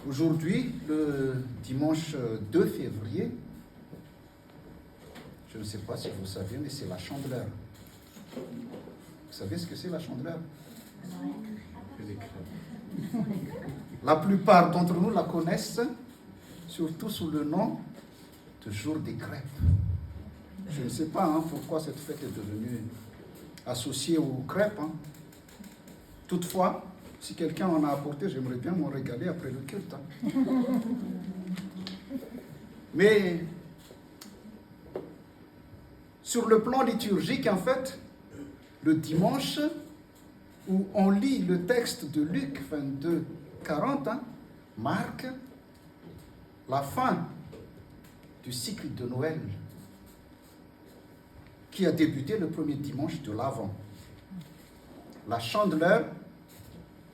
Aujourd'hui, le dimanche 2 février, je ne sais pas si vous savez, mais c'est la Chandeleur. Vous savez ce que c'est la Chandeleur? La plupart d'entre nous la connaissent, surtout sous le nom de jour des crêpes. Je ne sais pas pourquoi cette fête est devenue associée aux crêpes. Toutefois, si quelqu'un en a apporté, j'aimerais bien m'en régaler après le culte. Mais sur le plan liturgique, en fait, le dimanche où on lit le texte de Luc 22, 40, marque la fin du cycle de Noël qui a débuté le premier dimanche de l'Avent. La Chandeleur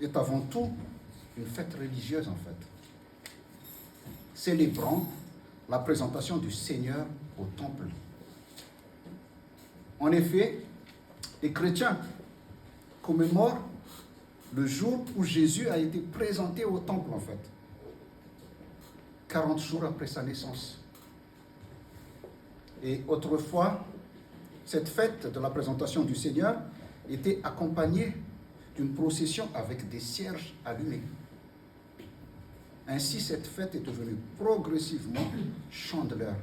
est avant tout une fête religieuse en fait, célébrant la présentation du Seigneur au temple. En effet, les chrétiens commémorent le jour où Jésus a été présenté au temple en fait, 40 jours après sa naissance. Et autrefois, cette fête de la présentation du Seigneur était accompagnée d'une procession avec des cierges allumés. Ainsi, cette fête est devenue progressivement Chandeleur.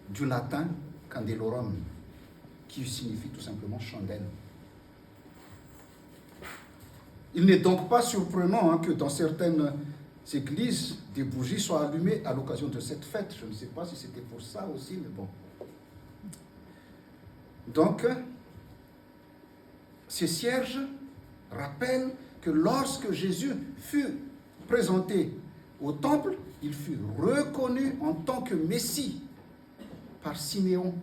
Du latin candelorum, qui signifie tout simplement chandelle. Il n'est donc pas surprenant que dans certaines églises, des bougies soient allumées à l'occasion de cette fête. Je ne sais pas si c'était pour ça aussi, mais bon. Donc, ces cierges rappellent que lorsque Jésus fut présenté au temple, il fut reconnu en tant que Messie par Siméon,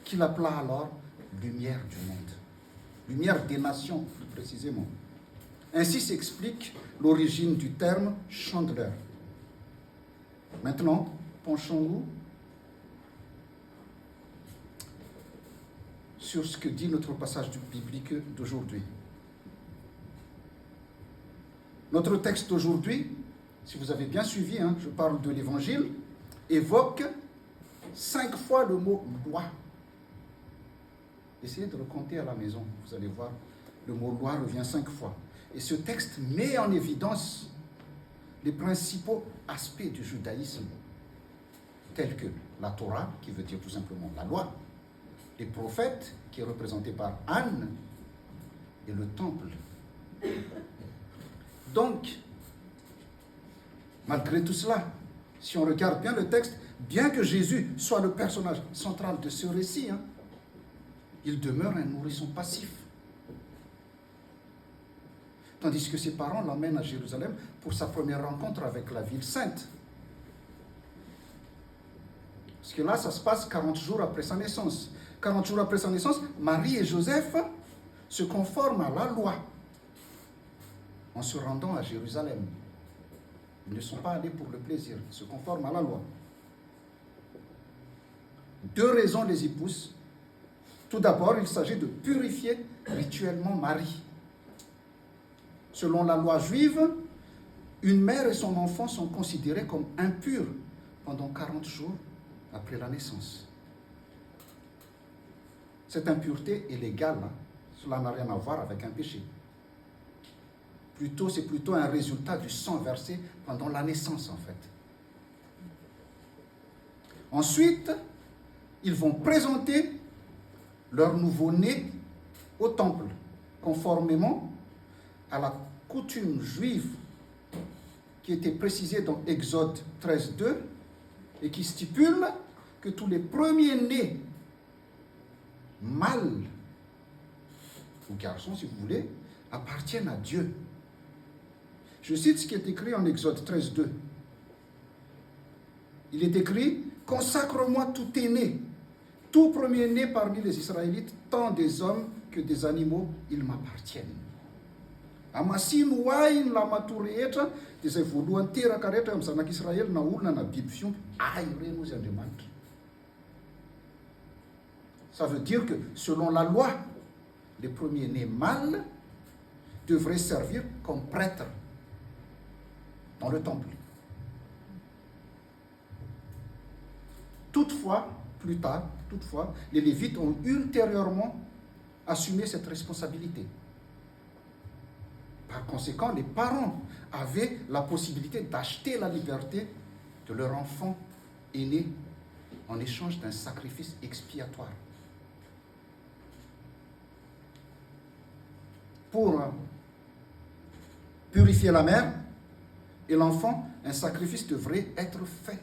qu'il appela alors lumière du monde, lumière des nations plus précisément. Ainsi s'explique l'origine du terme chandeleur. Maintenant, penchons-nous sur ce que dit notre passage biblique d'aujourd'hui. Notre texte d'aujourd'hui, si vous avez bien suivi, je parle de l'Évangile, évoque 5 fois le mot loi. Essayez de le compter à la maison, vous allez voir, le mot loi revient 5 fois. Et ce texte met en évidence les principaux aspects du judaïsme, tels que la Torah, qui veut dire tout simplement la loi, les prophètes, qui est représenté par Anne, et le temple. Donc, malgré tout cela, si on regarde bien le texte, bien que Jésus soit le personnage central de ce récit, il demeure un nourrisson passif. Tandis que ses parents l'emmènent à Jérusalem pour sa première rencontre avec la ville sainte. Parce que là, ça se passe 40 jours après sa naissance. 40 jours après sa naissance, Marie et Joseph se conforment à la loi en se rendant à Jérusalem. Ils ne sont pas allés pour le plaisir, ils se conforment à la loi. 2 raisons les y poussent. Tout d'abord, il s'agit de purifier rituellement Marie. Selon la loi juive, une mère et son enfant sont considérés comme impurs pendant 40 jours après la naissance. Cette impureté est légale, cela n'a rien à voir avec un péché. C'est plutôt un résultat du sang versé pendant la naissance en fait. Ensuite, ils vont présenter leur nouveau-né au temple, conformément à la coutume juive qui était précisée dans Exode 13, 2 et qui stipule que tous les premiers-nés, mâles ou garçons si vous voulez, appartiennent à Dieu. Je cite ce qui est écrit en Exode 13, 2. Il est écrit « Consacre-moi tout aîné, tout premier-né parmi les Israélites, tant des hommes que des animaux, ils m'appartiennent. » Amasino wain la matory rehetra dia izay voalohany teraka rehetra amin'ny zanak'Israely na olona na biby fiompy ireny ozy Andriamanitra. Ça veut dire que selon la loi, les premiers-nés mâles devraient servir comme prêtres dans le temple. Toutefois, plus tard, les Lévites ont ultérieurement assumé cette responsabilité. Par conséquent, les parents avaient la possibilité d'acheter la liberté de leur enfant aîné en échange d'un sacrifice expiatoire. Pour purifier la mère et l'enfant, un sacrifice devrait être fait.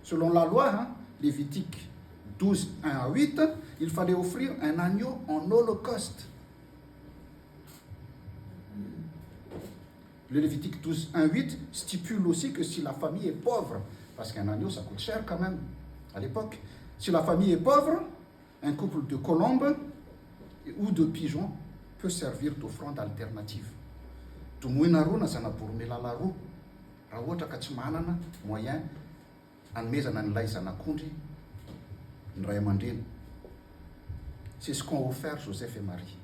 Selon la loi, Lévitique 12, 1 à 8, il fallait offrir un agneau en holocauste. Le Lévitique 12, 1, 8 stipule aussi que si la famille est pauvre, parce qu'un agneau ça coûte cher quand même à l'époque, si la famille est pauvre, un couple de colombes ou de pigeons peut servir d'offrande alternative. Tomoina roa na zana-boromailala roa, raha ohatra ka tsy manana moyen hanomezana n'ilay zanak'ondry ny ray aman-dreny. C'est ce qu'ont offert Joseph et Marie.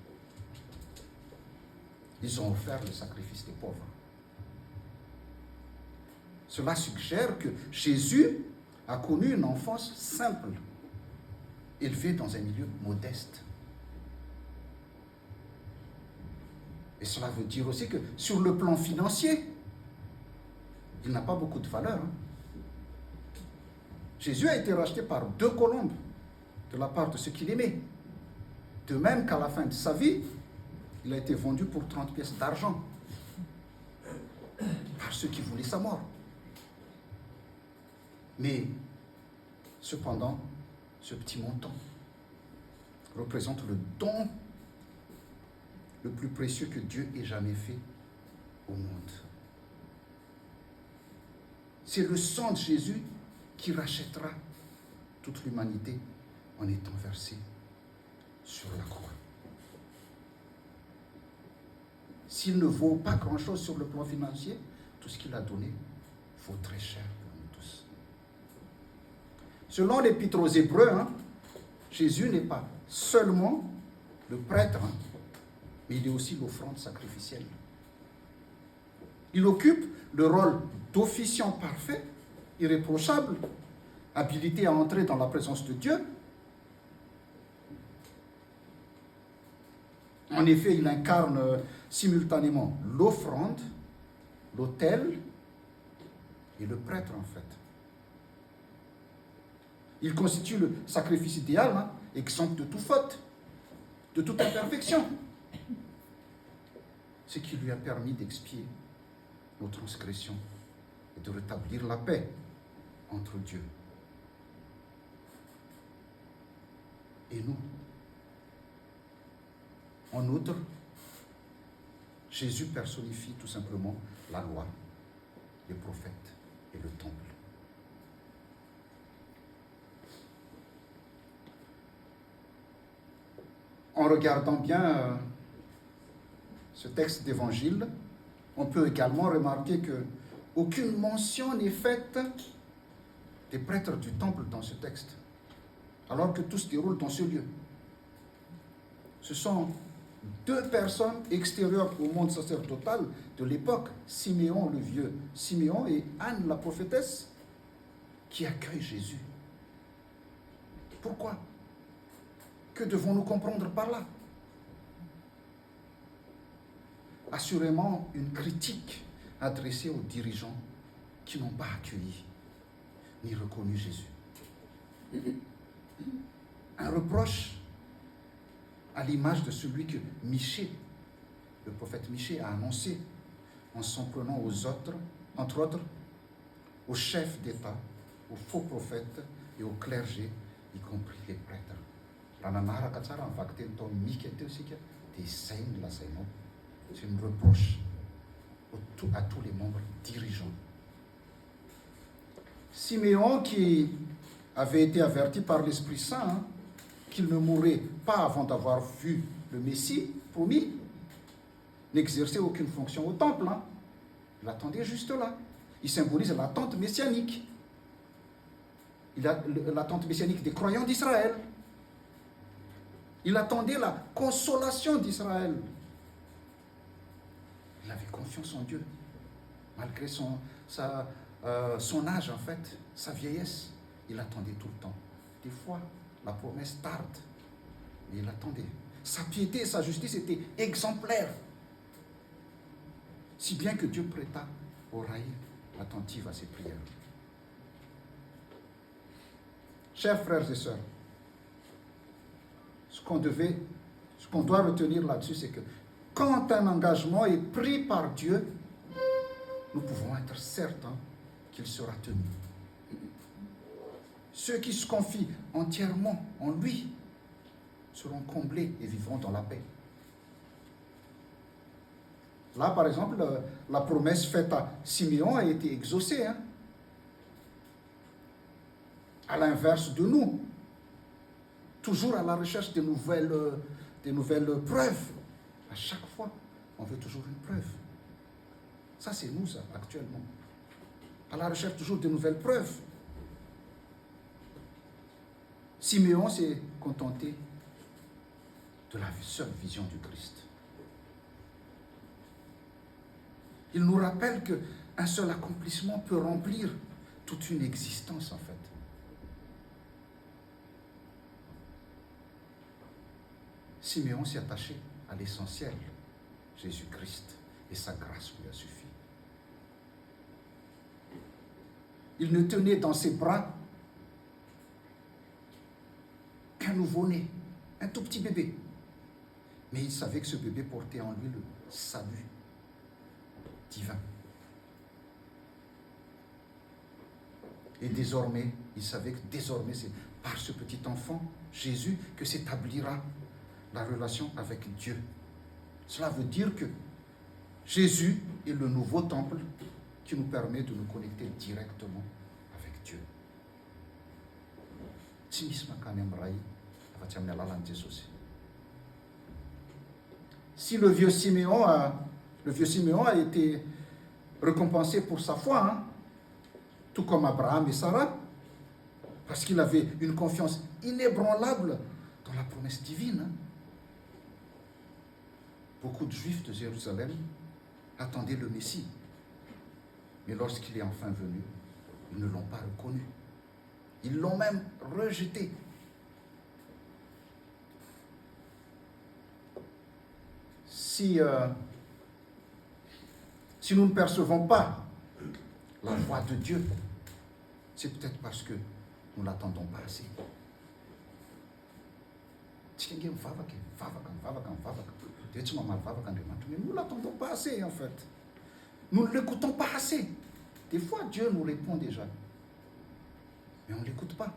Ils ont offert le sacrifice des pauvres. Cela suggère que Jésus a connu une enfance simple, élevé dans un milieu modeste. Et cela veut dire aussi que sur le plan financier, il n'a pas beaucoup de valeur. Jésus a été racheté par 2 colombes de la part de ceux qui l'aimaient. De même qu'à la fin de sa vie, il a été vendu pour 30 pièces d'argent par ceux qui voulaient sa mort. Mais, cependant, ce petit montant représente le don le plus précieux que Dieu ait jamais fait au monde. C'est le sang de Jésus qui rachètera toute l'humanité en étant versé sur la croix. S'il ne vaut pas grand-chose sur le plan financier, tout ce qu'il a donné vaut très cher pour nous tous. Selon l'Épître aux Hébreux, Jésus n'est pas seulement le prêtre, mais il est aussi l'offrande sacrificielle. Il occupe le rôle d'officiant parfait, irréprochable, habilité à entrer dans la présence de Dieu. En effet, il incarne simultanément l'offrande, l'autel et le prêtre en fait. Il constitue le sacrifice idéal, exempt de toute faute, de toute imperfection, ce qui lui a permis d'expier nos transgressions et de rétablir la paix entre Dieu et nous. En outre, Jésus personnifie tout simplement la loi, les prophètes et le temple. En regardant bien ce texte d'évangile, on peut également remarquer qu'aucune mention n'est faite des prêtres du temple dans ce texte, alors que tout se déroule dans ce lieu. Ce sont 2 personnes extérieures au monde sacerdotal de l'époque, Siméon le vieux, Siméon et Anne la prophétesse, qui accueillent Jésus. Pourquoi? Que devons-nous comprendre par là? Assurément une critique adressée aux dirigeants qui n'ont pas accueilli ni reconnu Jésus. Un reproche à l'image de celui que Michée, le prophète Michée, a annoncé en s'en prenant aux autres, entre autres, aux chefs d'État, aux faux prophètes et au clergé, y compris les prêtres. C'est une reproche à tous les membres dirigeants. Siméon, qui avait été averti par l'Esprit Saint qu'il ne mourrait pas avant d'avoir vu le Messie promis, n'exerçait aucune fonction au temple. Il attendait juste là. Il symbolise l'attente messianique. L'attente messianique des croyants d'Israël. Il attendait la consolation d'Israël. Il avait confiance en Dieu, malgré son âge en fait, sa vieillesse. Il attendait tout le temps. Des fois, la promesse tarde, mais il attendait. Sa piété et sa justice étaient exemplaires. Si bien que Dieu prêta oreille attentive à ses prières. Chers frères et sœurs, ce qu'on doit retenir là-dessus, c'est que quand un engagement est pris par Dieu, nous pouvons être certains qu'il sera tenu. Ceux qui se confient entièrement en lui seront comblés et vivront dans la paix. Là, par exemple, la promesse faite à Siméon a été exaucée. À l'inverse de nous, toujours à la recherche de nouvelles preuves. À chaque fois, on veut toujours une preuve. Ça, c'est nous, ça, actuellement. À la recherche toujours de nouvelles preuves. Siméon s'est contenté de la seule vision du Christ. Il nous rappelle qu'un seul accomplissement peut remplir toute une existence, en fait. Siméon s'est attaché à l'essentiel, Jésus-Christ, et sa grâce lui a suffi. Il ne tenait dans ses bras qu'un nouveau-né, un tout petit bébé. Mais il savait que ce bébé portait en lui le salut divin. Et désormais, il savait que désormais, c'est par ce petit enfant, Jésus, que s'établira la relation avec Dieu. Cela veut dire que Jésus est le nouveau temple qui nous permet de nous connecter directement avec Dieu. Si le vieux Siméon a été récompensé pour sa foi, tout comme Abraham et Sarah, parce qu'il avait une confiance inébranlable dans la promesse divine. Beaucoup de Juifs de Jérusalem attendaient le Messie. Mais lorsqu'il est enfin venu, ils ne l'ont pas reconnu. Ils l'ont même rejeté. Si nous ne percevons pas la voix de Dieu, c'est peut-être parce que nous ne l'attendons pas assez. Mais nous ne l'attendons pas assez, en fait. Nous ne l'écoutons pas assez. Des fois, Dieu nous répond déjà. Mais on ne l'écoute pas.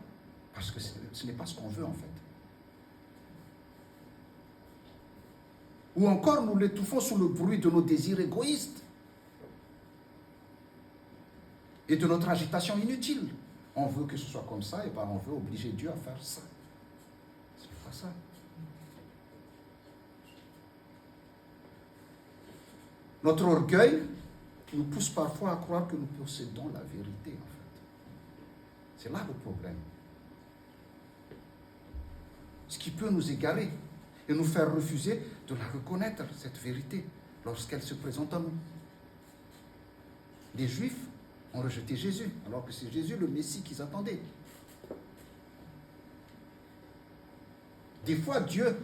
Parce que ce n'est pas ce qu'on veut, en fait. Ou encore, nous l'étouffons sous le bruit de nos désirs égoïstes et de notre agitation inutile. On veut que ce soit comme ça, et bien on veut obliger Dieu à faire ça. Ce n'est pas ça. Notre orgueil nous pousse parfois à croire que nous possédons la vérité, en fait. C'est là le problème. Ce qui peut nous égarer et nous faire refuser de la reconnaître, cette vérité, lorsqu'elle se présente à nous. Les Juifs ont rejeté Jésus, alors que c'est Jésus le Messie qu'ils attendaient. Des fois, Dieu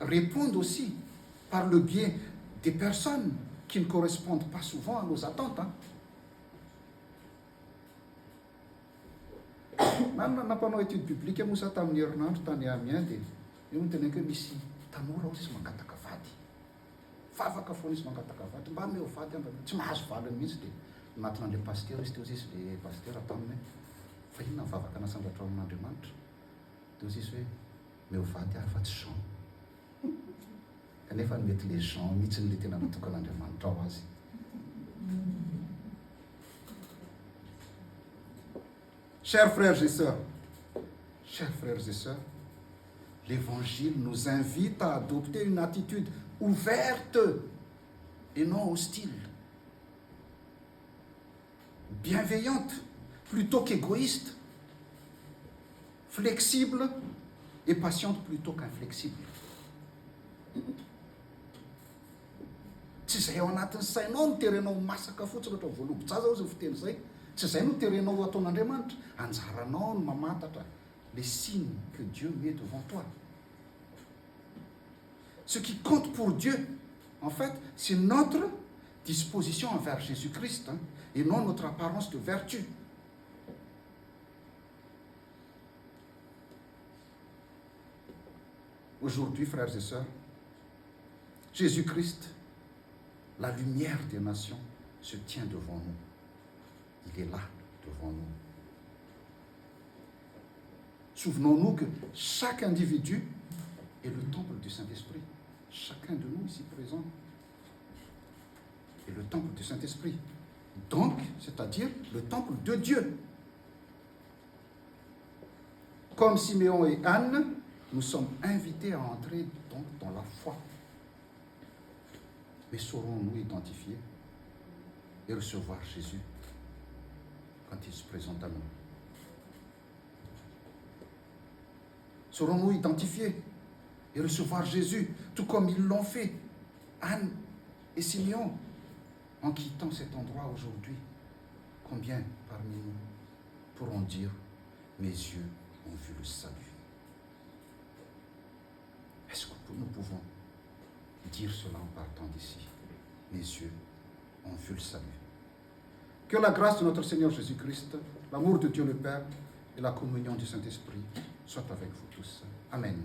répond aussi par le biais des personnes qui ne correspondent pas souvent à nos attentes. Même dans nos études publiques, nous avons mis en place des choses. Nous avons que ici, tamura aussi mangata kavadi. Fava kafonis mangata kavadi. Ba meu fadi amba. Tu m'as fallu misde. Maintenant les pasteurs, les pasteurs attendent. Faina fava kana sanga trop na demande. Donc c'est meu fadi a fait chant. Quand il faut mettre les chants, mitsen les ténèbres tout comme na demande trop vas-y. Chers frères et sœurs, l'Évangile nous invite à adopter une attitude ouverte et non hostile, bienveillante plutôt qu'égoïste, flexible et patiente plutôt qu'inflexible. Tsy izay ao anatin'ny sainao no terenao masaka fotsiny ohatra voalobotsy zao zay fiteny izay. Tsy izay no terenao ataon'Andriamanitra. Anjaranao no mamantatra les signes que Dieu met devant toi. Ce qui compte pour Dieu, en fait, c'est notre disposition envers Jésus-Christ, et non notre apparence de vertu. Aujourd'hui, frères et sœurs, Jésus-Christ, la lumière des nations, se tient devant nous. Il est là, devant nous. Souvenons-nous que chaque individu est le temple du Saint-Esprit. Chacun de nous ici présent est le temple du Saint-Esprit. Donc, c'est-à-dire le temple de Dieu. Comme Siméon et Anne, nous sommes invités à entrer donc dans la foi. Mais saurons-nous identifier et recevoir Jésus quand il se présente à nous? Saurons-nous identifier et recevoir Jésus, tout comme ils l'ont fait, Anne et Siméon, en quittant cet endroit aujourd'hui? Combien parmi nous pourront dire « Mes yeux ont vu le salut » ? Est-ce que nous pouvons dire cela en partant d'ici? Mes yeux ont vu le salut. Que la grâce de notre Seigneur Jésus-Christ, l'amour de Dieu le Père et la communion du Saint-Esprit soient avec vous tous. Amen.